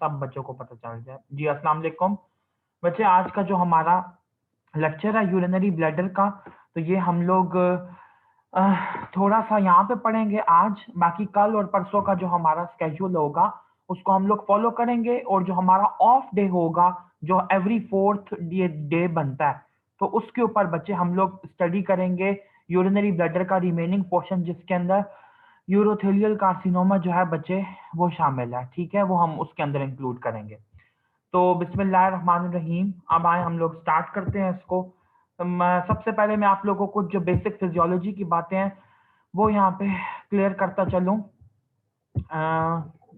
सब बच्चों को पता चल जाए। जी अस्सलाम वालेकुम बच्चे, आज का जो हमारा लेक्चर है यूरिनरी ब्लैडर का, तो ये हम लोग थोड़ा सा यहाँ पे पढ़ेंगे आज। बाकी कल और परसों का जो हमारा स्केड्यूल होगा उसको हम लोग फॉलो करेंगे, और जो हमारा ऑफ डे होगा जो एवरी फोर्थ डे बनता है, तो उसके ऊपर बच्चे हम लोग स्टडी करेंगे यूरिनरी ब्लैडर का रिमेनिंग पोर्शन, जिसके अंदर यूरोथेलियल कार्सिनोमा जो है बच्चे वो शामिल है। ठीक है, वो हम उसके अंदर इंक्लूड करेंगे। तो बिस्मिल्लाहिर्रहमानिर्रहीम, अब आए हम लोग स्टार्ट करते हैं इसको। सबसे पहले मैं आप लोगों को जो बेसिक फिजियोलॉजी की बातें हैं वो यहाँ पे क्लियर करता चलूँ।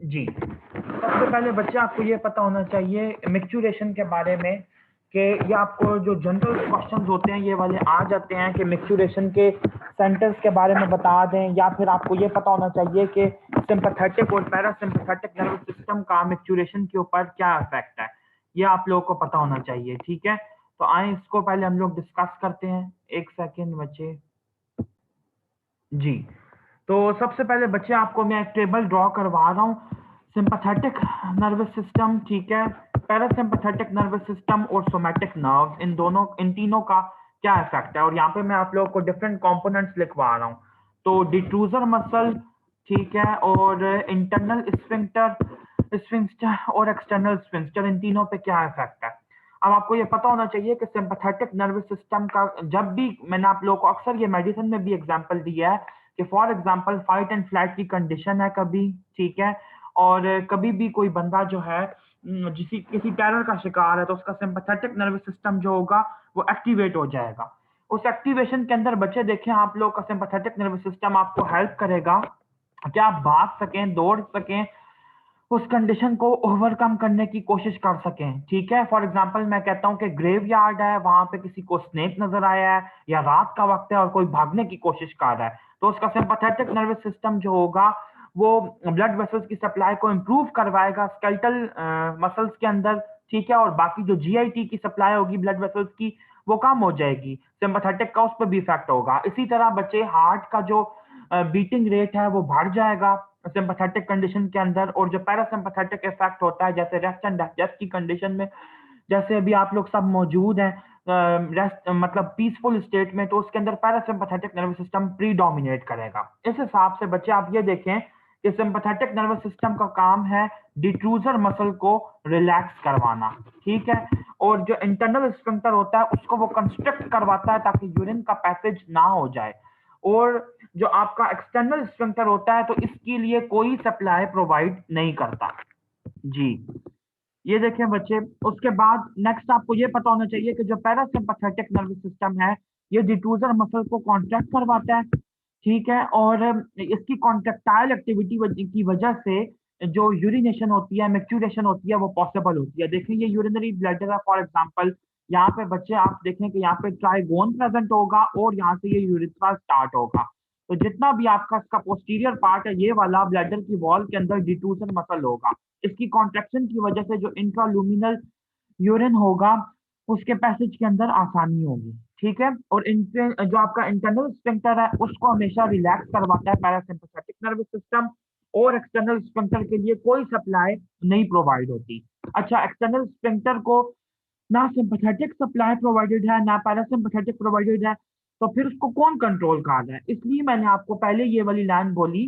जी, सबसे पहले बच्चे आपको ये पता होना चाहिए मिक्सचुरेशन के बारे में, कि ये आपको जो जनरल क्वेश्चंस होते हैं ये वाले आ जाते हैं कि मिक्सचुरेशन के सेंटर्स के बारे में बता दें, या फिर आपको ये पता होना चाहिए कि सिंपैथेटिक और पैरासिम्पैथेटिक नर्वस सिस्टम का मिक्सचुरेशन के ऊपर क्या इफेक्ट है, ये आप लोगों को पता होना चाहिए। ठीक है, तो आए इसको पहले हम लोग डिस्कस करते हैं। एक सेकेंड बच्चे। जी, तो सबसे पहले बच्चे आपको मैं एक टेबल ड्रॉ करवा रहा हूँ। सिंपैथेटिक नर्वस सिस्टम, ठीक है, पैरासिम्पैथेटिक नर्वस सिस्टम और सोमैटिक नर्व्स, इन तीनों का क्या इफेक्ट है, और यहाँ पे मैं आप लोगों को डिफरेंट कंपोनेंट्स लिखवा रहा हूँ। तो डिट्रूजर मसल, ठीक है, और इंटरनल स्फिंक्टर स्फिंक्टर और एक्सटर्नल स्फिंक्टर, इन तीनों पे क्या इफेक्ट है। अब आपको ये पता होना चाहिए कि सिंपैथेटिक नर्वस सिस्टम का, जब भी मैंने आप लोगों को अक्सर ये मेडिसिन में भी एग्जांपल दिया है कि for example fight and flight की कंडीशन है कभी, ठीक है, और कभी भी कोई बंदा जो है किसी टेरर का शिकार है, तो उसका सिंपैथेटिक नर्वस सिस्टम जो होगा वो एक्टिवेट हो जाएगा। उस एक्टिवेशन के अंदर बच्चे देखें, आप लोग का सिंपैथेटिक नर्वस सिस्टम आपको हेल्प करेगा कि आप भाग सकें, दौड़ सकें, उस कंडीशन को ओवरकम करने की कोशिश कर सकें। ठीक है, फॉर एग्जांपल मैं कहता हूं कि ग्रेव यार्ड है, वहां पे किसी को स्नेक नजर आया है, या रात का वक्त है और कोई भागने की कोशिश कर रहा है, तो उसका सिंपैथेटिक नर्वस सिस्टम जो होगा वो ब्लड वेसल्स की सप्लाई को इम्प्रूव करवाएगा स्केलेटल मसल्स के अंदर। ठीक है, और बाकी जो जीआईटी की सप्लाई होगी ब्लड वेसल्स की वो कम हो जाएगी, सिंपैथेटिक का उस पर भी इफेक्ट होगा। इसी तरह बच्चे हार्ट का जो बीटिंग रेट है वो बढ़ जाएगा सिंपैथेटिक कंडीशन के अंदर, और जो पैरासिम्पैथेटिक इफेक्ट होता है जैसे रेस्ट एंड डाइजेस्ट की कंडीशन में, जैसे अभी आप लोग सब मौजूद हैं रेस्ट मतलब पीसफुल स्टेट में, तो उसके अंदर पैरासिम्पैथेटिक नर्वस सिस्टम प्रीडोमिनेट करेगा। इस हिसाब से बच्चे आप ये देखें कि सिंपैथेटिक नर्वस सिस्टम का काम है डिट्रूजर मसल को रिलैक्स करवाना। ठीक है, और जो इंटरनल स्फिंक्टर होता है उसको वो कंस्ट्रक्ट करवाता है ताकि यूरिन का पैसेज ना हो जाए, और जो आपका एक्सटर्नल स्फिंक्टर होता है तो इसके लिए कोई सप्लाई प्रोवाइड नहीं करता। जी, ये देखें बच्चे। उसके बाद नेक्स्ट आपको ये पता होना चाहिए कि जो पैरासिम्पैथेटिक नर्वस सिस्टम है ये डिफ्यूजर मसल को कॉन्ट्रैक्ट करवाता है। ठीक है, और इसकी कॉन्ट्रैक्टाइल एक्टिविटी की वजह से जो यूरिनेशन होती है, मैक्चुरेशन होती है, वो पॉसिबल होती है। देखिए ये यूरिनरी ब्लैडर है फॉर एग्जांपल, यहाँ पे बच्चे आप देखें कि यहाँ पे ट्राइगोन प्रेजेंट होगा और यहाँ से ये यूरिथ्रा स्टार्ट होगा। तो जितना भी आपका इसका पोस्टीरियर पार्ट है ये वाला ब्लैडर की वॉल के अंदर डिट्रूजर मसल होगा। इसकी कॉन्ट्रैक्शन की वजह से जो इंट्रालुमिनल यूरिन होगा उसके पैसेज के अंदर आसानी होगी। ठीक है, और जो आपका इंटरनल स्फिंक्टर है उसको हमेशा रिलैक्स करवाता है पैरासिम्पैथेटिक नर्वस सिस्टम, और एक्सटर्नल स्फिंक्टर के लिए कोई सप्लाई नहीं प्रोवाइड होती। अच्छा, एक्सटर्नल स्फिंक्टर को ना सिंपैथेटिक सप्लाई प्रोवाइडेड है ना पैरासिम्पैथेटिक प्रोवाइडेड है, तो फिर उसको कौन कंट्रोल कर रहा है। इसलिए मैंने आपको पहले ये वाली लाइन बोली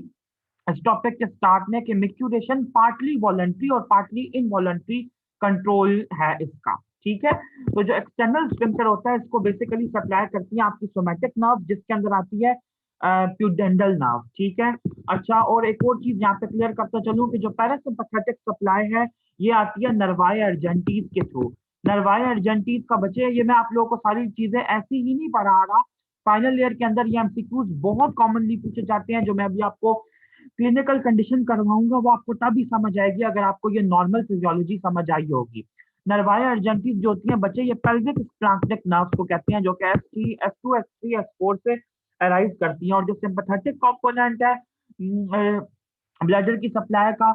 इस टॉपिक के स्टार्ट में कि मिक्सचुरेशन पार्टली वॉलंटरी और पार्टली इनवॉलंटरी कंट्रोल है इसका। ठीक है, तो जो एक्सटर्नल स्फिंक्टर होता है इसको बेसिकली सप्लाई करती है आपकी सोमैटिक नर्व, जिसके अंदर आती है प्यूडेंडल नर्व। ठीक है, अच्छा, और एक और चीज यहाँ पे क्लियर करता चलूं कि जो पैरासिम्पैथेटिक सप्लाई है ये आती है नर्वाई अर्जेंटीज के थ्रू। नर्वाई अर्जेंटीज का बच्चे, ये मैं आप लोगों को सारी चीजें ऐसी ही नहीं पढ़ा रहा, फाइनल ईयर के अंदर ये एमसीक्यूज बहुत कॉमनली पूछे जाते हैं। जो मैं अभी आपको क्लिनिकल कंडीशन करवाऊंगा वो आपको तभी समझ आएगी अगर आपको ये नॉर्मल फिजियोलॉजी समझ आई होगी। नर्वाई अर्जेंटीज जो होती हैं बच्चे ये पेल्विक स्प्लैंक्टिक नर्व्स को कहते हैं, जो कि S3 S2 S3 S4 से अराइज करती हैं। और जो सिंपैथेटिक कंपोनेंट है ब्लैडर की सप्लाई का,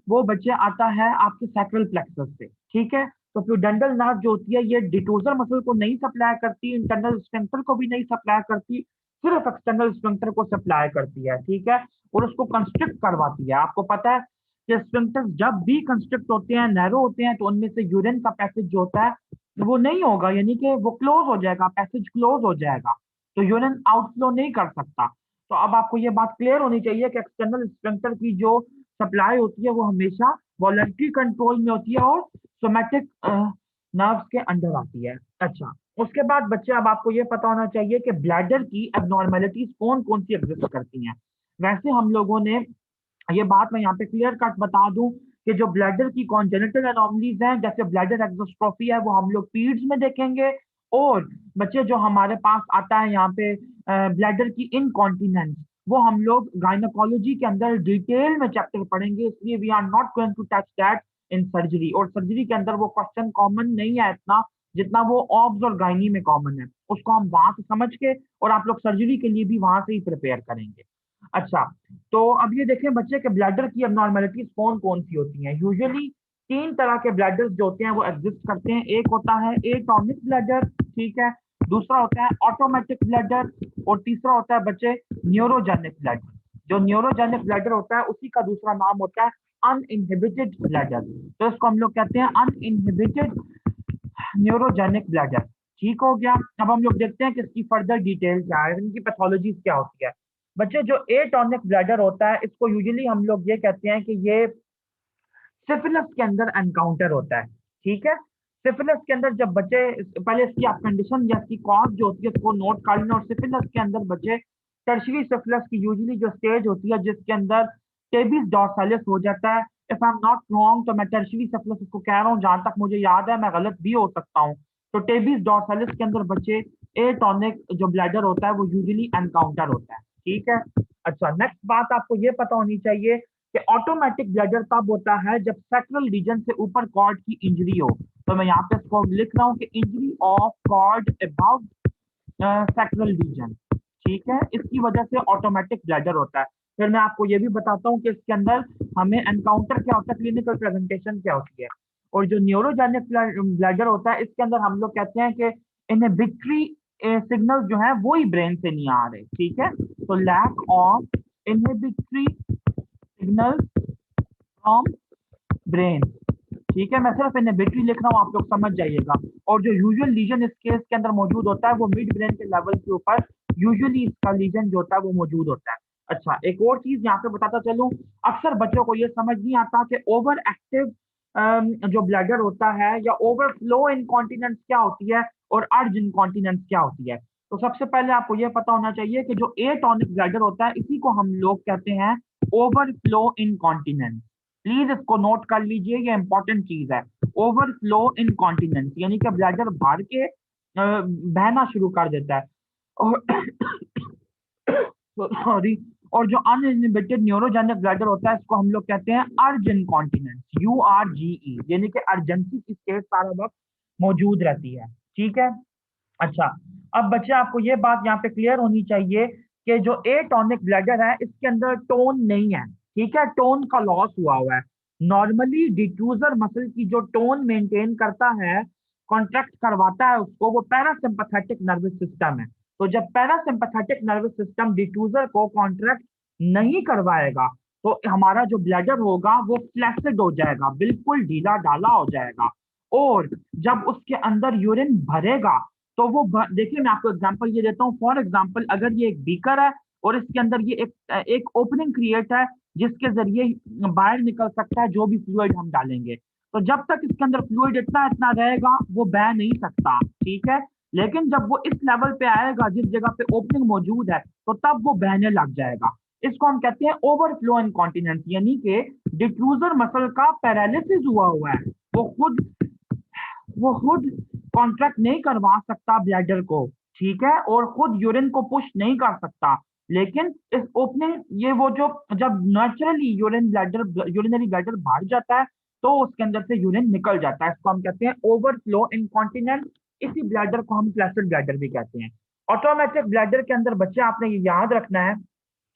वो बच्चे आता है आपके सैक्रल प्लेक्सस से। ठीक है, तो प्यूडेंडल नर्व जो होती है ये डिटोजर मसल को नहीं सप्लाई करती, इंटरनल स्फिंक्टर को भी नहीं सप्लाई करती, सिर्फ एक्सटर्नल स्फिंक्टर को सप्लाई करती है। ठीक है, और उसको कंस्ट्रिक्ट करवाती है। आपको पता है कि स्फिंक्टर्स जब भी कंस्ट्रक्ट होते हैं, नैरो होते हैं, तो उनमें से यूरिन का पैसेज जो होता है वो नहीं होगा, यानी कि वो क्लोज हो जाएगा, पैसेज क्लोज हो जाएगा, तो यूरिन आउटफ्लो नहीं कर सकता। तो अब आपको ये बात क्लियर होनी चाहिए कि एक्सटर्नल स्फिंक्टर की जो सप्लाई होती है वो हमेशा वॉलंटरी कंट्रोल में होती है और सोमैटिक नर्व्स के अंडर आती है। अच्छा, उसके बाद बच्चे अब आपको ये पता होना चाहिए कि ब्लैडर की एबनॉर्मेलिटीज कौन कौन सी एग्जिस्ट करती हैं। वैसे हम लोगों ने ये बात मैं यहाँ पे क्लियर कट बता दूं कि जो ब्लैडर की कॉन्जेनिटल एनॉमलीज हैं, जैसे ब्लैडर एक्सोस्ट्रोफी है, वो हम लोग पीड्स में देखेंगे। और बच्चे जो हमारे पास आता है यहाँ पे ब्लैडर की इनकॉन्टिनेंस, वो हम लोग गायनोकोलॉजी के अंदर डिटेल में चैप्टर पढ़ेंगे, इसलिए we are not going to touch that in surgery. और सर्जरी के अंदर वो क्वेश्चन कॉमन नहीं है इतना जितना वो ऑब्स और गायनी में कॉमन है, उसको हम वहां से समझ के और आप लोग सर्जरी के लिए भी वहां से ही प्रिपेयर करेंगे। अच्छा, तो अब ये देखें बच्चे के ब्लैडर की अबनॉर्मेलिटीज कौन कौन सी होती हैं। यूजुअली तीन तरह के ब्लैडर्स जो होते हैं वो एग्जिस्ट करते हैं। एक होता है एटॉनिक ब्लैडर, ठीक है, दूसरा होता है ऑटोमेटिक ब्लैडर, और तीसरा होता है बच्चे न्यूरोजेनिक ब्लैडर। जो न्यूरोजेनिक ब्लैडर होता है उसी का दूसरा नाम होता है अनइनहिबिटेड ब्लैडर, तो इसको हम लोग कहते हैं अनइनहिबिटेड न्यूरोजेनिक ब्लैडर। ठीक हो गया। अब हम लोग देखते हैं कि इसकी फर्दर डिटेल क्या है, इनकी पैथोलॉजी क्या होती है। बच्चे जो एटॉनिक ब्लैडर होता है इसको यूजुअली हम लोग ये कहते हैं कि ये सिफिलिस के अंदर एनकाउंटर होता है। ठीक है, सिफिलिस के अंदर जब बच्चे, पहले इसकी आप कंडीशन या इसकी कॉज जो होती है इसको नोट कर लेना। और सिफिलिस के अंदर बच्चे टर्शरी सिफिलिस की यूजुअली जो स्टेज होती है जिसके अंदर टेबिस डॉर्सालिस हो जाता है। If I am not wrong तो मैं टर्शरी सिफिलिस इसको कह रहा हूँ, जहां तक मुझे याद है, मैं गलत भी हो सकता हूँ। तो टेबिस डॉर्सालिस के अंदर बच्चे एटॉनिक जो ब्लैडर होता है वो यूजुअली एनकाउंटर होता है। ठीक है। अच्छा, नेक्स्ट बात आपको ये पता होनी चाहिए कि ऑटोमेटिक ब्लैडर तब होता है जब सैक्रल रीजन से ऊपर कॉर्ड की इंजरी हो। तो मैं यहाँ पे इसको लिख रहा हूँ कि injury of cord above sacral region. ठीक है, इसकी वजह से ऑटोमेटिक ब्लैडर होता है। फिर मैं आपको ये भी बताता हूँ कि इसके अंदर हमें एनकाउंटर क्या होता है, क्लिनिकल प्रेजेंटेशन क्या होती है। और जो न्यूरोजेनिक ब्लैडर होता है इसके अंदर हम लोग कहते हैं कि इनहिबिटरी सिग्नल जो है वो ही ब्रेन से नहीं आ रहे। ठीक है, तो lack of inhibitory signal from brain. ठीक है, मैं सिर्फ इनहिबिटरी लिख रहा हूँ, आप लोग समझ जाइएगा। और जो यूजुअल लीजन इस केस के अंदर मौजूद होता है वो मिड ब्रेन के लेवल के ऊपर यूजुअली इसका लीजन जो होता है वो मौजूद होता है। अच्छा, एक और चीज यहाँ पे बताता चलूं, अक्सर बच्चों को ये समझ नहीं आता कि ओवर एक्टिव जो ब्लैडर होता है या ओवरफ्लो इनकॉन्टिनेंस क्या होती है और अर्ज इनकॉन्टिनेंस क्या होती है। तो सबसे पहले आपको ये पता होना चाहिए कि जो एटॉनिक ब्लैडर होता है इसी को हम लोग कहते हैं ओवरफ्लो इनकॉन्टिनेंस। प्लीज इसको नोट कर लीजिए, ये इंपॉर्टेंट चीज है। ओवरफ्लो इनकॉन्टिनेंस यानी कि ब्लैडर भर के बहना शुरू कर देता है। और सॉरी, और जो अनइनहिबिटेड न्यूरोजेनिक ब्लैडर होता है इसको हम लोग कहते हैं अर्ज इनकॉन्टिनेंस, URGE, यानी कि अर्जेंसी की स्टेट सारा वक्त मौजूद रहती है। ठीक है। अच्छा, अब बच्चे आपको ये बात यहाँ पे क्लियर होनी चाहिए कि जो एटॉनिक ब्लैडर है इसके अंदर टोन नहीं है। ठीक है, टोन का लॉस हुआ हुआ है। नॉर्मली डिफ्यूजर मसल की जो टोन मेंटेन करता है, कॉन्ट्रैक्ट करवाता है उसको, वो पैरासिम्पैथेटिक नर्वस सिस्टम है। तो जब पैरासिम्पैथेटिक नर्वस सिस्टम डिफ्यूजर को कॉन्ट्रैक्ट नहीं करवाएगा तो हमारा जो ब्लैडर होगा वो फ्लैसिड हो जाएगा, बिल्कुल ढीला ढाला हो जाएगा। और जब उसके अंदर यूरिन भरेगा तो वो देखिए, मैं आपको एग्जांपल ये देता हूँ। फॉर एग्जांपल, अगर ये एक बीकर है और इसके अंदर ये एक ओपनिंग क्रिएट है जिसके जरिए बाहर निकल सकता है जो भी फ्लूइड हम डालेंगे, तो जब तक इसके अंदर फ्लूइड इतना इतना रहेगा वो बह नहीं सकता। ठीक है, लेकिन जब वो इस लेवल पे आएगा जिस जगह पे ओपनिंग मौजूद है तो तब वो बहने लग जाएगा। इसको हम कहते हैं ओवरफ्लो इनकॉन्टिनेंस, यानी कि डिफ्यूजर मसल का पैरालिसिस हुआ हुआ है, वो खुद कॉन्ट्रैक्ट नहीं करवा सकता ब्लैडर को। ठीक है, और खुद यूरिन को पुश नहीं कर सकता। लेकिन इस ओपनिंग, ये वो जो जब नेचुरली यूरिनरी ब्लैडर भर जाता है तो उसके अंदर से यूरिन निकल जाता है, इसको हम कहते हैं ओवरफ्लो इनकॉन्टिनेंस। इसी ब्लैडर को हम फ्लैसिड ब्लैडर भी कहते हैं। ऑटोमेटिक ब्लैडर के अंदर बच्चे आपने ये याद रखना है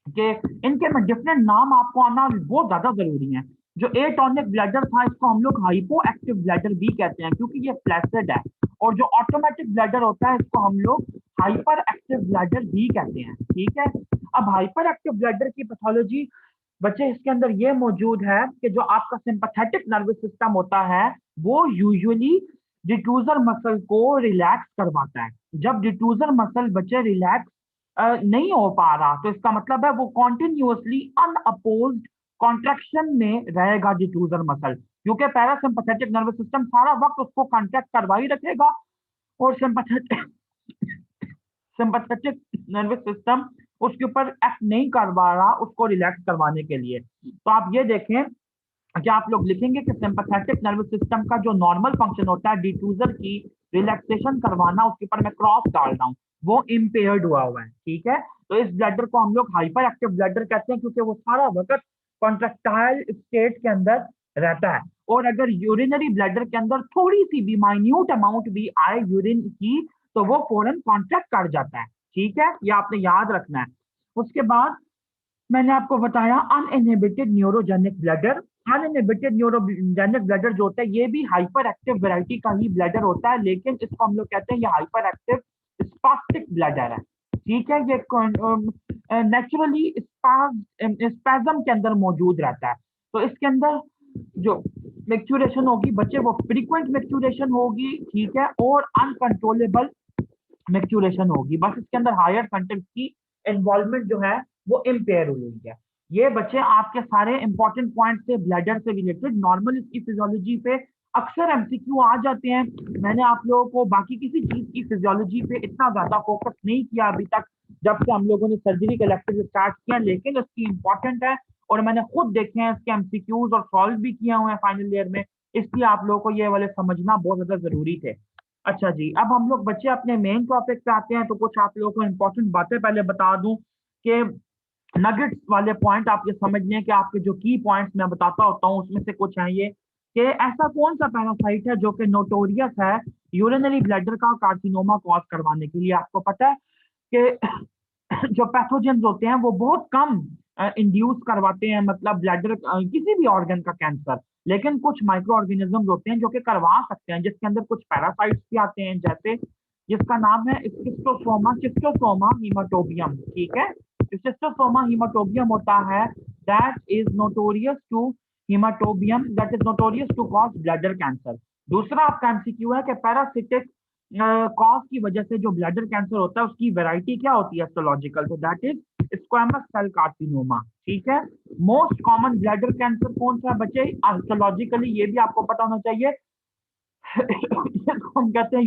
कि इनके में डिफरेंट नाम आपको आना बहुत ज्यादा जरूरी है। जो एटॉनिक ब्लैडर था इसको हम लोग हाइपो एक्टिव ब्लैडर भी कहते हैं क्योंकि ये फ्लैसिड है। और जो ऑटोमेटिक ब्लैडर होता है इसको हम लोग हाइपर एक्टिव ब्लैडर भी कहते हैं। ठीक है, अब हाइपर एक्टिव ब्लैडर की पैथोलॉजी बच्चे इसके अंदर ये मौजूद है कि जो आपका सिंपैथेटिक नर्वस सिस्टम होता है वो यूजुअली डिफ्यूजर मसल को रिलैक्स करवाता है। जब डिफ्यूजर मसल बच्चे रिलैक्स नहीं हो पा रहा तो इसका मतलब है वो कॉन्टिन्यूअसली अनअपोज्ड कॉन्ट्रैक्शन में रहेगा डिफ्यूजर मसल, क्योंकि पैरासिम्पैथेटिक नर्वस सिस्टम सारा वक्त उसको कॉन्ट्रैक्ट करवा ही रखेगा और सिंपैथेटिक सिंपैथेटिक नर्वस सिस्टम उसके ऊपर एक्ट नहीं करवा रहा उसको रिलैक्स करवाने के लिए। तो आप ये देखें कि आप लोग लिखेंगे कि सिंपैथेटिक नर्वस सिस्टम का जो नॉर्मल फंक्शन होता है डिफ्यूजर की रिलैक्सेशन करवाना, उसके ऊपर मैं क्रॉस डाल रहा हूँ, वो इम्पेयर्ड हुआ है। ठीक है, तो इस ब्लडर को हम लोग हाइपर एक्टिव ब्लडर कहते हैं क्योंकि वो सारा वक्त कॉन्ट्रैक्टाइल स्टेट के अंदर रहता है। और अगर यूरिनरी ब्लडर के अंदर थोड़ी सी भी माइन्यूट अमाउंट भी आए यूरिन की तो वो फौरन कॉन्ट्रैक्ट कर जाता है। ठीक है, ये आपने याद रखना है। उसके बाद मैंने आपको बताया uninhibited neurogenic bladder. Uninhibited neurogenic bladder जो होता है ये भी हाइपर एक्टिव वैरायटी का ही ब्लडर होता है, लेकिन इसको हम लोग कहते हैं ये हाइपर एक्टिव स्पास्टिक ब्लडर है। ठीक है, ये नेचुरली स्पैज्म के अंदर मौजूद रहता है। तो इसके अंदर जो मैक्चुरेशन होगी बच्चे वो फ्रीक्वेंट मैक्चुरेशन होगी। ठीक है, और अनकंट्रोलेबल मैक्चुरेशन होगी। बस इसके अंदर हायर कंटेंट की इन्वॉल्वमेंट जो है वो इम्पेयर हुई है। ये बच्चे आपके सारे इंपॉर्टेंट पॉइंट से ब्लैडर से रिलेटेड नॉर्मल इसकी फिजियोलॉजी पे अक्सर एमसीक्यू आ जाते हैं। मैंने आप लोगों को बाकी किसी चीज की फिजियोलॉजी पे इतना ज्यादा फोकस नहीं किया अभी तक जब से हम लोगों ने सर्जरी के लेक्चर स्टार्ट किया, लेकिन इसकी इंपॉर्टेंट है और मैंने खुद देखे हैं इसके एमसीक्यूज और सॉल्व भी किए हुए हैं फाइनल ईयर में, इसलिए आप लोगों को ये वाले समझना बहुत ज्यादा जरूरी थे। अच्छा जी, अब हम लोग बच्चे अपने मेन टॉपिक पे आते हैं। तो कुछ आप लोगों को इंपॉर्टेंट बातें पहले बता दूं कि नगेट्स वाले पॉइंट आप ये समझ लें कि आपके जो की पॉइंट्स मैं बताता होता हूँ उसमें से कुछ हैं ये कि ऐसा कौन सा पैरासाइट है जो कि नोटोरियस है यूरिनरी ब्लैडर का कार्सिनोमा कॉज करवाने के लिए। आपको पता है कि जो पैथोजेंस होते हैं वो बहुत कम इंड्यूस करवाते हैं, मतलब ब्लैडर किसी भी ऑर्गन का कैंसर, लेकिन कुछ माइक्रो ऑर्गेनिजम्स होते हैं जो कि करवा सकते हैं, जिसके अंदर कुछ पैरासाइट्स भी आते हैं, जैसे जिसका नाम है शिस्टोसोमा हीमाटोबियम। ठीक है, शिस्टोसोमा हीमाटोबियम होता है that is notorious to haematobium that is notorious to cause bladder cancer. दूसरा आपका एमसीक्यू है कि पैरासिटिक कॉज की वजह से जो ब्लैडर कैंसर होता है उसकी वैरायटी क्या होती है एस्ट्रोलॉजिकल, तो that is squamous cell carcinoma. ठीक है, मोस्ट कॉमन ब्लैडर कैंसर कौन सा है बच्चे एस्ट्रोलॉजिकली, ये भी आपको पता होना चाहिए। हम कहते हैं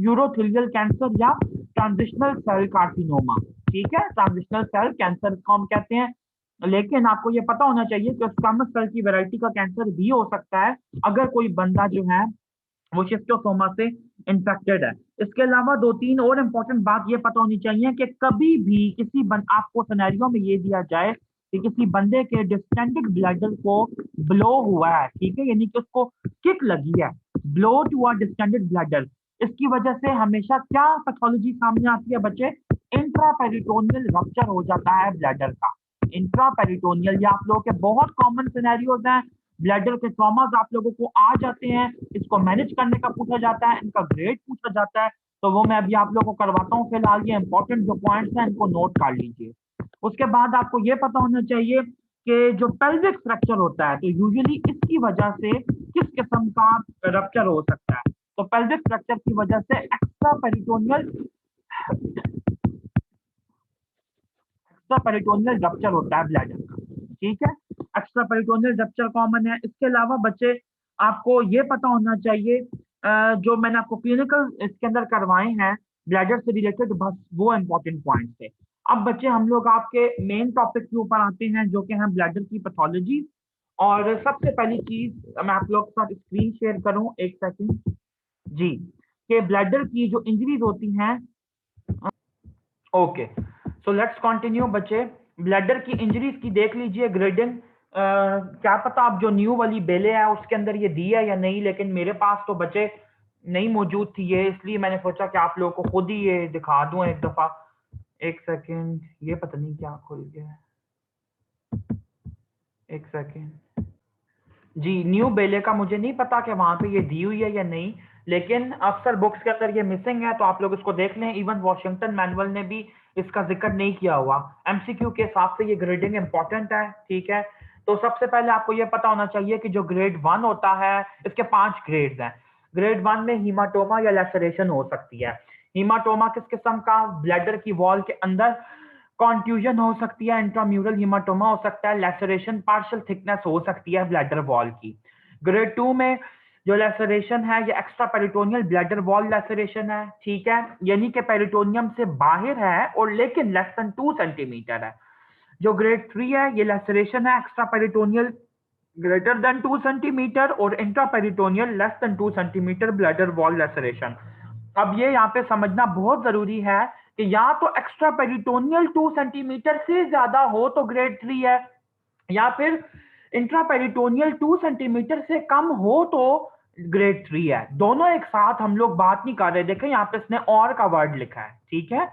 यूरोथेलियल कैंसर या ट्रांजिशनल सेल कार्सिनोमा। ठीक है, ट्रांजिशनल सेल कैंसर को हम कहते हैं, लेकिन आपको ये पता होना चाहिए कि स्क्वामस सेल की वैरायटी का कैंसर भी हो सकता है अगर कोई बंदा जो है वो शिस्टोसोमा से इन्फेक्टेड है। इसके अलावा दो तीन और इंपॉर्टेंट बात ये पता होनी चाहिए कि कभी भी आपको सिनेरियो में ये दिया जाए कि किसी बंदे के डिस्टेंडेड ब्लैडर को ब्लो हुआ है, ठीक है, यानी कि उसको किक लगी है, blow to a distended bladder, इसकी वजह से हमेशा क्या पैथोलॉजी सामने आती है बच्चे, इंट्रापेरिटोनियल रप्चर हो जाता है ब्लैडर का। इंट्रापेरिटोनियल, ये आप लोगों के बहुत कॉमन सिनेरियोज हैं। ब्लैडर के ट्रॉमास आप लोगों को आ जाते हैं, इसको मैनेज करने का पूछा जाता है, इनका ग्रेड पूछा जाता है, तो वो मैं अभी आप लोगों को करवाता हूँ। फिलहाल ये इंपॉर्टेंट जो पॉइंट्स हैं इनको नोट कर लीजिए। उसके बाद आपको ये पता होना चाहिए कि जो पेल्विक फ्रैक्चर होता है तो यूजुअली इसकी वजह से किस किस्म का रप्चर हो सकता है, तो पेल्विक फ्रैक्चर की वजह से एक्स्ट्रा पेरिटोनियल रप्चर होता है ब्लैडर का। ठीक है, एक्स्ट्रा पेरिटोनियल रप्चर कॉमन है। इसके अलावा बच्चे आपको ये पता होना चाहिए जो मैंने आपको क्लिनिकल इसके अंदर करवाए हैं ब्लैडर से रिलेटेड, बस वो इंपॉर्टेंट पॉइंट थे। अब बच्चे हम लोग आपके मेन टॉपिक के ऊपर आते हैं जो कि है ब्लैडर की पैथोलॉजी। और सबसे पहली चीज मैं आप लोग के साथ स्क्रीन शेयर करूं, एक सेकंड जी, कि ब्लैडर की जो इंजरीज होती हैं। ओके, सो लेट्स कंटिन्यू बच्चे। ब्लैडर की इंजरीज की देख लीजिए ग्रेडिंग। क्या पता आप जो न्यू वाली बेले है उसके अंदर ये दी है या नहीं, लेकिन मेरे पास तो बच्चे नहीं मौजूद थी ये, इसलिए मैंने सोचा कि आप लोगों को खुद ही ये दिखा दूं एक दफा। एक सेकंड, ये पता नहीं क्या खुल गया है, एक सेकंड जी। न्यू बेले का मुझे नहीं पता कि वहां पे ये दी हुई है या नहीं, लेकिन अक्सर बुक्स के अंदर ये मिसिंग है, तो आप लोग इसको देख लें। इवन वॉशिंगटन मैनुअल ने भी इसका जिक्र नहीं किया हुआ। एमसीक्यू के हिसाब से ये ग्रेडिंग इंपॉर्टेंट है। ठीक है, तो सबसे पहले आपको ये पता होना चाहिए कि जो ग्रेड 1 होता है, इसके 5 ग्रेड्स हैं। ग्रेड 1 में हीमाटोमा या लैसरेशन हो सकती है। हीमाटोमा किस किस्म का? ब्लैडर की वॉल के अंदर कॉन्ट्यूजन हो सकती है, इंट्राम्यूरल हीमाटोमा हो सकता है, लैसरेशन पार्शियल थिकनेस हो सकती है ब्लैडर वॉल की। ग्रेड 2 में जो लैसरेशन है ये extra peritoneal bladder wall laceration है, ठीक है, यानी कि पेरिटोनियम से बाहर है और लेकिन लेस देन 2 सेंटीमीटर है। जो ग्रेड 3 है ये लैसरेशन है extra peritoneal greater than 2 centimetre और intra peritoneal less than 2 centimetre bladder wall laceration. अब ये यहाँ पे समझना बहुत जरूरी है कि या तो एक्स्ट्रा पेरिटोनियल 2 सेंटीमीटर से ज्यादा हो तो ग्रेड 3 है, या फिर इंट्रा पेरिटोनियल 2 सेंटीमीटर से कम हो तो ग्रेड 3 है। दोनों एक साथ हम लोग बात नहीं कर रहे, देखें यहाँ पे इसने और का वर्ड लिखा है, ठीक है।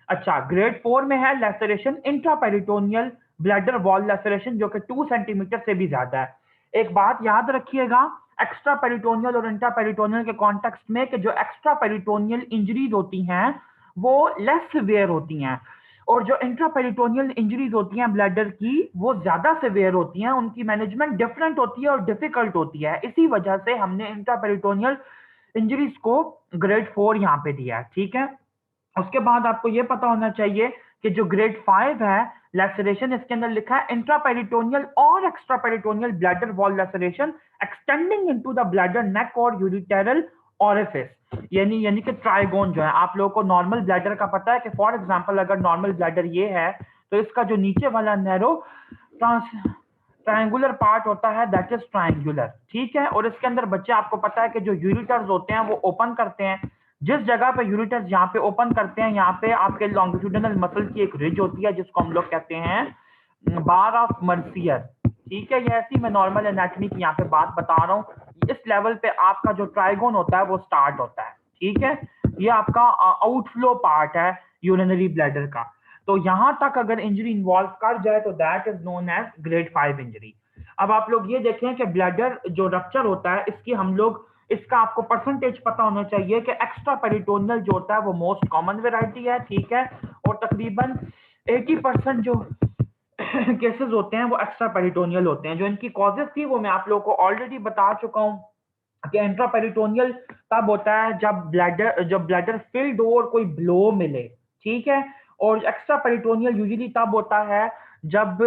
अच्छा, ग्रेड 4 में है laceration intra peritoneal bladder wall laceration जो कि 2 सेंटीमीटर से भी ज्यादा है। एक बात याद रखिएगा एक्स्ट्रा पेरिटोनियल और इंट्रा पेरिटोनियल के कॉन्टेक्स्ट में कि जो एक्स्ट्रा पेरिटोनियल इंजरीज होती हैं वो लेस सिवियर होती हैं और जो इंट्रापेरिटोनियल इंजरीज होती हैं ब्लैडर की वो ज्यादा सिवियर होती हैं, उनकी मैनेजमेंट डिफरेंट होती है और डिफिकल्ट होती है। इसी वजह से हमने इंट्रापेरिटोनियल इंजरीज को ग्रेड 4 यहाँ पे दिया है, ठीक है। उसके बाद आपको ये पता होना चाहिए कि जो ग्रेड 5 है लैसरेशन, इसके अंदर लिखा है इंट्रापेरिटोनियल और extraperitoneal bladder wall laceration extending into the bladder neck और यूरिटेरल ओरिफिस, यानी कि ट्राइगोन जो है। आप लोगों को नॉर्मल ब्लैडर का पता है कि फॉर एग्जांपल अगर नॉर्मल ब्लैडर ये है तो इसका जो नीचे वाला नैरो ट्रायंगुलर पार्ट होता है दैट इज ट्रायंगुलर, ठीक है। और इसके अंदर बच्चे आपको पता है कि जो यूरिटर्स होते हैं वो ओपन करते हैं। जिस जगह पे यूरिटर्स यहाँ पे ओपन करते हैं यहाँ पे आपके लॉन्गिट्यूडिनल मसल की एक रिज होती है जिसको हम लोग कहते हैं बार ऑफ मर्सियर, ठीक है। ये ऐसी मैं नॉर्मल एनाटॉमी की यहाँ पे बात बता रहा हूँ। इस लेवल पे आपका जो ट्राइगोन होता है वो स्टार्ट होता है, ठीक है। ये आपका आउटफ्लो पार्ट है यूरिनरी ब्लैडर का। तो यहां तक अगर इंजरी इन्वॉल्व कर जाए तो that is known as grade 5 injury. अब आप लोग ये देखें कि ब्लैडर जो रप्चर होता है इसकी हम लोग इसका आपको परसेंटेज पता होना चाहिए कि एक्स्ट्रा पेरिटोनियल जो होता है वो मोस्ट कॉमन वेराइटी है, ठीक है। और तकरीबन 80% जो केसेस होते हैं वो एक्स्ट्रा पेरिटोनियल होते हैं। जो इनकी कॉजेज थी वो मैं आप लोगों को ऑलरेडी बता चुका हूँ कि इंट्रा पेरिटोनियल तब होता है जब ब्लैडर फिल्ड हो और कोई ब्लो मिले, ठीक है। और एक्स्ट्रा पेरिटोनियल यूजुअली तब होता है जब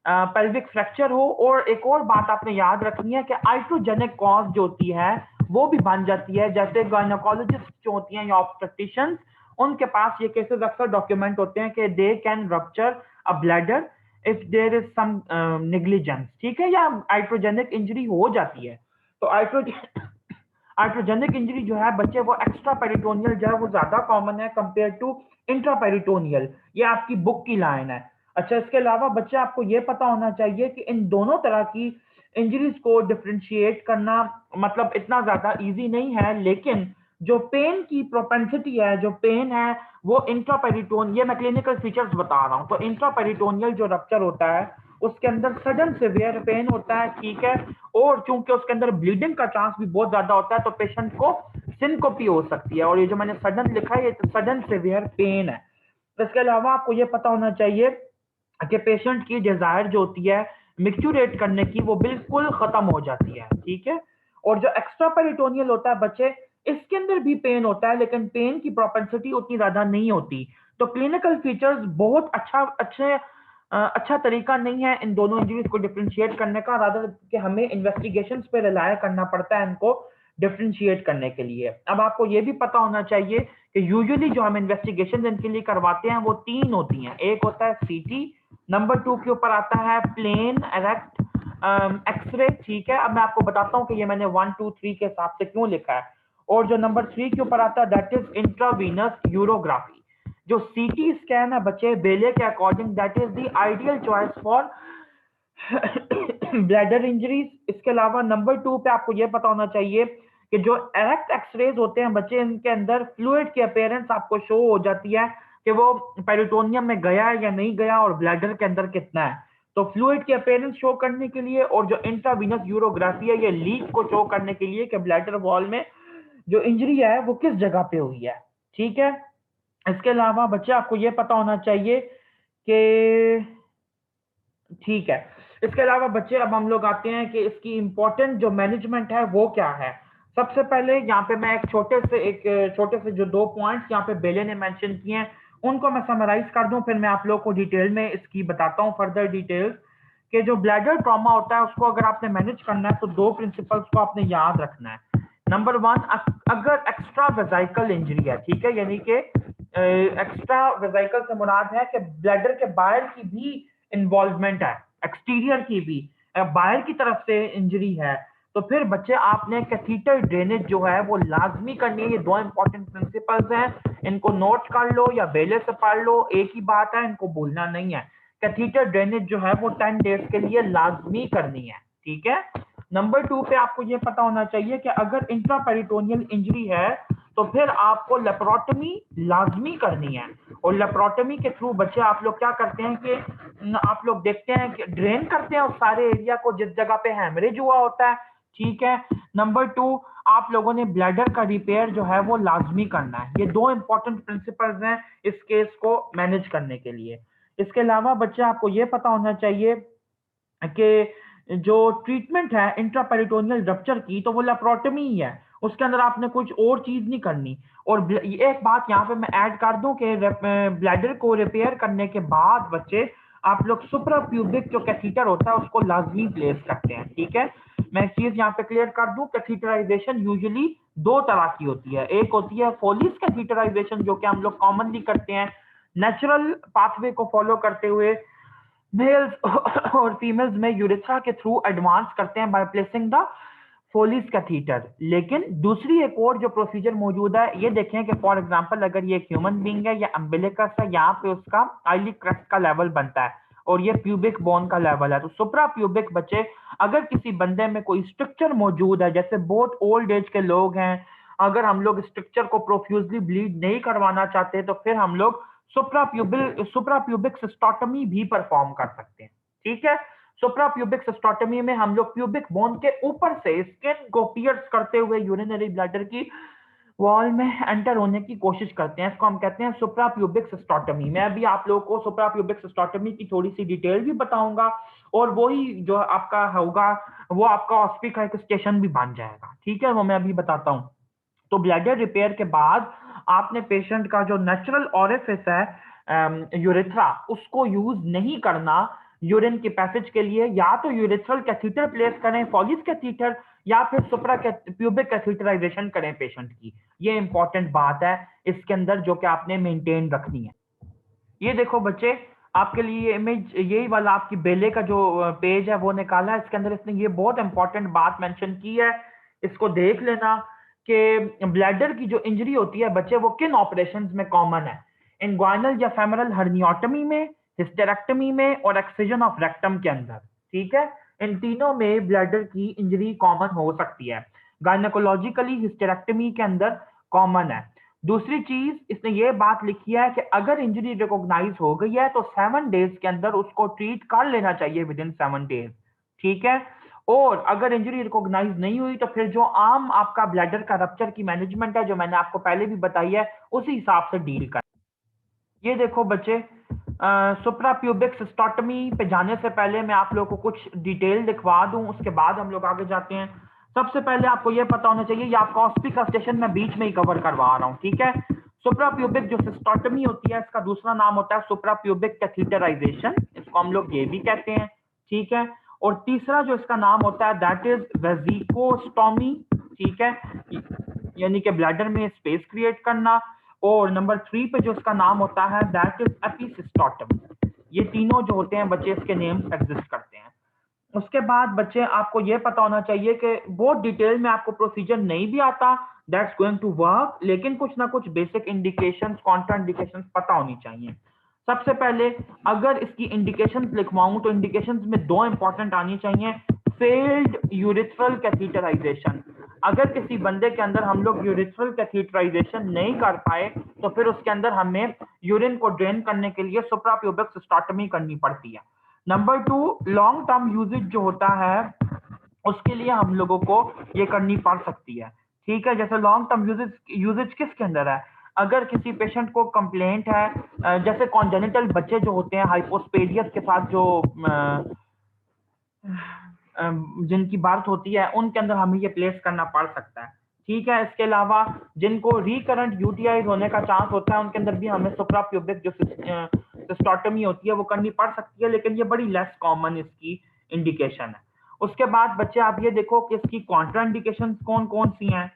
पेल्विक फ्रैक्चर हो। और एक और बात आपने याद रखनी है कि आइट्रोजेनिक कॉज जो होती है वो भी बन जाती है, जैसे गायनोकोलॉजिस्ट जो होती हैं या ऑब्स्टेट्रिशियंस उनके पास ये केसेस अक्सर डॉक्यूमेंट होते हैं कि they can rupture a bladder if there is some negligence, ठीक है, या आइट्रोजेनिक इंजरी हो जाती है। तो आइट्रोजेनिक इंजरी जो है बच्चे वो एक्स्ट्रा पेरिटोनियल जो है वो ज्यादा कॉमन है कंपेयर टू इंट्रा पेरिटोनियल। ये आपकी बुक की लाइन है। अच्छा, इसके अलावा बच्चे आपको ये पता होना चाहिए कि इन दोनों तरह की इंजरीज को डिफरेंशिएट करना मतलब इतना ज्यादा इजी नहीं है, लेकिन जो पेन की प्रोपेंसिटी है, जो पेन है वो इंट्रापेरिटोन, ये मैं क्लिनिकल फीचर्स बता रहा हूँ। तो इंट्रापेरिटोनियल जो रप्चर होता है उसके अंदर सडन सिवियर पेन होता है, ठीक है। और चूंकि उसके अंदर ब्लीडिंग का चांस भी बहुत ज्यादा होता है तो पेशेंट को सिनकोपी हो सकती है। और ये जो मैंने सडन लिखा है ये सडन सिवियर पेन है। इसके अलावा आपको ये पता होना चाहिए कि पेशेंट की डिजायर जो होती है मिक्चुरेट करने की वो बिल्कुल खत्म हो जाती है, ठीक है। और जो एक्स्ट्रा पेरिटोनियल होता है बच्चे इसके अंदर भी पेन होता है लेकिन पेन की प्रोपेंसिटी उतनी ज्यादा नहीं होती। तो क्लिनिकल फीचर्स बहुत अच्छा तरीका नहीं है इन दोनों इंजरीज को डिफरेंशिएट करने का, रादर कि हमें इन्वेस्टिगेशंस पे रिलाय करना पड़ता है इनको डिफरेंशिएट करने के लिए। अब आपको ये भी पता होना चाहिए कि यूजुअली जो हम इन्वेस्टिगेशन इनके लिए करवाते हैं वो 3 होती हैं। एक होता है सीटी, नंबर 2 के ऊपर आता है प्लेन एरेक्ट एक्सरे, ठीक है। अब मैं आपको बताता हूँ कि ये मैंने 1 2 3 के हिसाब से क्यों लिखा है। और जो नंबर 3 के ऊपर आता है दैट इज इंट्रावीनस यूरोग्राफी। जो सीटी स्कैन है बच्चे बेले के according that is the ideal choice for bladder injuries. इसके अलावा नंबर 2 पे आपको यह पता होना चाहिए कि जो एरेक्ट एक्सरेज होते हैं बच्चे इनके अंदर फ्लूइड की अपीयरेंस आपको शो हो जाती है कि वो पेरिटोनियम में गया है या नहीं गया और ब्लैडर के अंदर कितना है। तो फ्लूइड की अपीयरेंस शो करने के लिए और जो इंट्रावीनस यूरोग्राफी है ये लीक को शो करने के लिए कि ब्लैडर वॉल में जो इंजरी है वो किस जगह पे हुई है, ठीक है। इसके अलावा बच्चे आपको ये पता होना चाहिए कि ठीक है इसके अलावा बच्चे अब हम लोग आते हैं कि इसकी इम्पोर्टेंट जो मैनेजमेंट है वो क्या है। सबसे पहले यहाँ पे मैं एक छोटे से जो 2 पॉइंट्स यहाँ पे बेले ने मेंशन किए हैं उनको मैं समराइज कर दूं, फिर मैं आप लोगों को डिटेल में इसकी बताता हूँ फर्दर डिटेल्स। कि जो ब्लैडर ट्रॉमा होता है उसको अगर आपने मैनेज करना है तो 2 प्रिंसिपल्स को आपने याद रखना है। नंबर 1, अगर एक्स्ट्रा वेजाइकल इंजरी है, ठीक है, यानी कि एक्स्ट्रा वेजाइकल से मुराद है कि ब्लैडर के बाहर की भी इन्वॉल्वमेंट है, एक्सटीरियर की भी, बाहर की तरफ से इंजरी है, तो फिर बच्चे आपने कैथीटर ड्रेनेज जो है वो लाजमी करनी है। ये 2 इंपॉर्टेंट प्रिंसिपल्स हैं, इनको नोट कर लो या बेले से पढ़ लो, एक ही बात है, इनको भूलना नहीं है। कैथीटर ड्रेनेज जो है वो 10 डेज के लिए लाजमी करनी है, ठीक है। नंबर 2 पे आपको ये पता होना चाहिए कि अगर इंट्रापेरिटोनियल इंजरी है तो फिर आपको लेप्रोटमी लाजमी करनी है। और लेप्रोटमी के थ्रू बच्चे आप लोग क्या करते हैं कि आप लोग देखते हैं कि ड्रेन करते हैं उस सारे एरिया को जिस जगह पे हैमरेज हुआ होता है, ठीक है। नंबर 2, आप लोगों ने ब्लैडर का रिपेयर जो है वो लाजमी करना है। ये 2 इंपॉर्टेंट प्रिंसिपल्स हैं इस केस को मैनेज करने के लिए। इसके अलावा बच्चे आपको ये पता होना चाहिए कि जो ट्रीटमेंट है इंट्रापेरिटोनियल रप्चर की तो वो लेप्रोटमी ही है, उसके अंदर आपने कुछ और चीज नहीं करनी। और एक बात यहाँ पे मैं ऐड कर दूं कि ब्लैडर को रिपेयर करने के बाद बच्चे आप लोग सुप्रा प्यूबिक जो कैथीटर होता है उसको लाजमी प्लेस करते हैं, ठीक है। मैं एक चीज यहाँ पे क्लियर कर दूं, कैथीटराइजेशन यूजुअली 2 तरह की होती है। एक होती है फोलिस कैथीटराइजेशन जो कि हम लोग कॉमनली करते हैं नेचुरल पाथवे को फॉलो करते हुए, मेल्स और फीमेल्स में यूरेथ्रा के थ्रू एडवांस करते हैं बाय प्लेसिंग द फोलिस कैथीटर। लेकिन दूसरी एक और जो प्रोसीजर मौजूद है, ये देखें कि फॉर एग्जांपल अगर ये एक ह्यूमन बीइंग है या अम्बिलिकस है, यहाँ पे उसका आईली क्रस्ट का लेवल बनता है और ये प्यूबिक बोन का लेवल है, तो सुप्रा प्यूबिक बच्चे अगर किसी बंदे में कोई स्ट्रक्चर मौजूद है, जैसे बहुत ओल्ड एज के लोग हैं, अगर हम लोग स्ट्रक्चर को प्रोफ्यूजली ब्लीड नहीं करवाना चाहते तो फिर हम लोग सुप्राप्यूबिक सिस्टोटमी भी परफॉर्म कर सकते हैं, ठीक है। सुप्राप्यूबिक सिस्टोटमी में हम लोग प्यूबिक बोन के ऊपर से स्किन को पियर्स करते हुए यूरिनरी ब्लैडर की वॉल में एंटर होने की कोशिश करते हैं, इसको हम कहते हैं सुप्राप्यूबिक सिस्टोटमी। मैं अभी आप लोगों को सुप्राप्यूबिक सिस्टोटमी की थोड़ी सी डिटेल भी बताऊंगा और वही जो आपका होगा वो आपका ऑस्पी का एक स्टेशन भी बन जाएगा, ठीक है, वो मैं अभी बताता हूँ। तो ब्लैडर रिपेयर के बाद आपने पेशेंट का जो नेचुरल ओरिफिस है यूरेथ्रा उसको यूज नहीं करना यूरिन के पैसेज के लिए, या तो यूरेथ्रल कैथीटर प्लेस करें फॉलिस कैथीटर, या फिर सुप्रा प्यूबिक कैथीटराइजेशन करें पेशेंट की। ये इंपॉर्टेंट बात है इसके अंदर जो कि आपने मेंटेन रखनी है। ये देखो बच्चे आपके लिए इमेज यही वाला आपकी बेले का जो पेज है वो निकाला है, इसके अंदर इसने ये बहुत इंपॉर्टेंट बात मेंशन की है, इसको देख लेना कि ब्लैडर की जो इंजरी होती है बच्चे वो किन ऑपरेशंस में कॉमन है। इंग्वाइनल या फेमरल हर्नियोटमी में, हिस्टेरेक्टमी में और एक्सिजन ऑफ रेक्टम के अंदर, ठीक है। इन तीनों में ब्लैडर की इंजरी कॉमन हो सकती है। गायनेकोलॉजिकली हिस्टेरेक्टमी के अंदर कॉमन है। दूसरी चीज इसने ये बात लिखी है कि अगर इंजरी रिकॉग्नाइज हो गई है तो 7 डेज के अंदर उसको ट्रीट कर लेना चाहिए विद इन 7 डेज, ठीक है। और अगर इंजरी रिकॉग्नाइज नहीं हुई तो फिर जो आम आपका ब्लैडर का रप्चर की मैनेजमेंट है जो मैंने आपको पहले भी बताई है उसी हिसाब से डील कर। ये देखो बच्चे सुप्राप्यूबिक सिस्टोटमी पे जाने से पहले मैं आप लोगों को कुछ डिटेल दिखवा दूं, उसके बाद हम लोग आगे जाते हैं। सबसे पहले आपको ये पता होना चाहिए, ये आपका ऑस्पी का स्टेशन मैं बीच में ही कवर करवा रहा हूँ, ठीक है। सुप्राप्यूबिक जो सिस्टोटमी होती है इसका दूसरा नाम होता है सुप्राप्यूबिक कैथीटराइजेशन, इसको हम लोग ये भी कहते हैं, ठीक है। और तीसरा जो इसका नाम होता है दैट इज वेजिकोस्टोमी, ठीक है, यानी कि ब्लैडर में स्पेस क्रिएट करना। और नंबर 3 पे जो इसका नाम होता है दैट इज एपिसिस्टोटमी। ये तीनों जो होते हैं बच्चे इसके नेम्स एग्जिस्ट करते हैं। उसके बाद बच्चे आपको ये पता होना चाहिए कि बहुत डिटेल में आपको प्रोसीजर नहीं भी आता दैट्स गोइंग टू वर्क, लेकिन कुछ ना कुछ बेसिक इंडिकेशंस कॉन्ट्रा इंडिकेशंस पता होनी चाहिए। सबसे पहले अगर इसकी इंडिकेशंस लिखवाऊं तो इंडिकेशंस में 2 इंपॉर्टेंट आनी चाहिए। फेल्ड यूरिथ्रल कैथीटराइजेशन, अगर किसी बंदे के अंदर हम लोग यूरिथ्रल कैथीटराइजेशन नहीं कर पाए तो फिर उसके अंदर हमें यूरिन को ड्रेन करने के लिए सुप्राप्यूबिक सिस्टोटमी करनी पड़ती है। नंबर 2, लॉन्ग टर्म यूजेज जो होता है उसके लिए हम लोगों को ये करनी पड़ सकती है, ठीक है। जैसे लॉन्ग टर्म यूजेज यूजेज किसके अंदर है, अगर किसी पेशेंट को कंप्लेंट है जैसे कॉन्जेनिटल बच्चे जो होते हैं हाइपोस्पेडियस के साथ जो जिनकी बर्थ होती है उनके अंदर हमें ये प्लेस करना पड़ सकता है। ठीक है, इसके अलावा जिनको रिकरेंट यूटीआई होने का चांस होता है उनके अंदर भी हमें सुप्राप्यूबिक जो सिस्टोटमी होती है वो करनी पड़ सकती है, लेकिन ये बड़ी लेस कॉमन इसकी इंडिकेशन है। उसके बाद बच्चे आप ये देखो कि इसकी कॉन्ट्राइंडिकेशन कौन कौन सी हैं।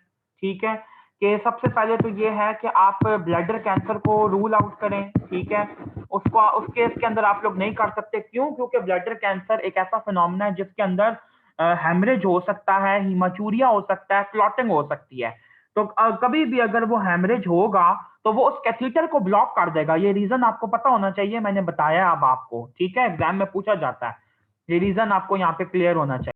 ठीक है, कि सबसे पहले तो ये है कि आप ब्लैडर कैंसर को रूल आउट करें। ठीक है, उसको उस केस के अंदर आप लोग नहीं कर सकते। क्यों? क्योंकि ब्लैडर कैंसर एक ऐसा फिनोमेना है जिसके अंदर हेमरेज हो सकता है, हीमाचूरिया हो सकता है, क्लॉटिंग हो सकती है। तो कभी भी अगर वो हेमरेज होगा तो वो उस कैथीटर को ब्लॉक कर देगा। ये रीजन आपको पता होना चाहिए, मैंने बताया अब आपको। ठीक है, एग्जाम में पूछा जाता है, ये रीजन आपको यहाँ पे क्लियर होना चाहिए।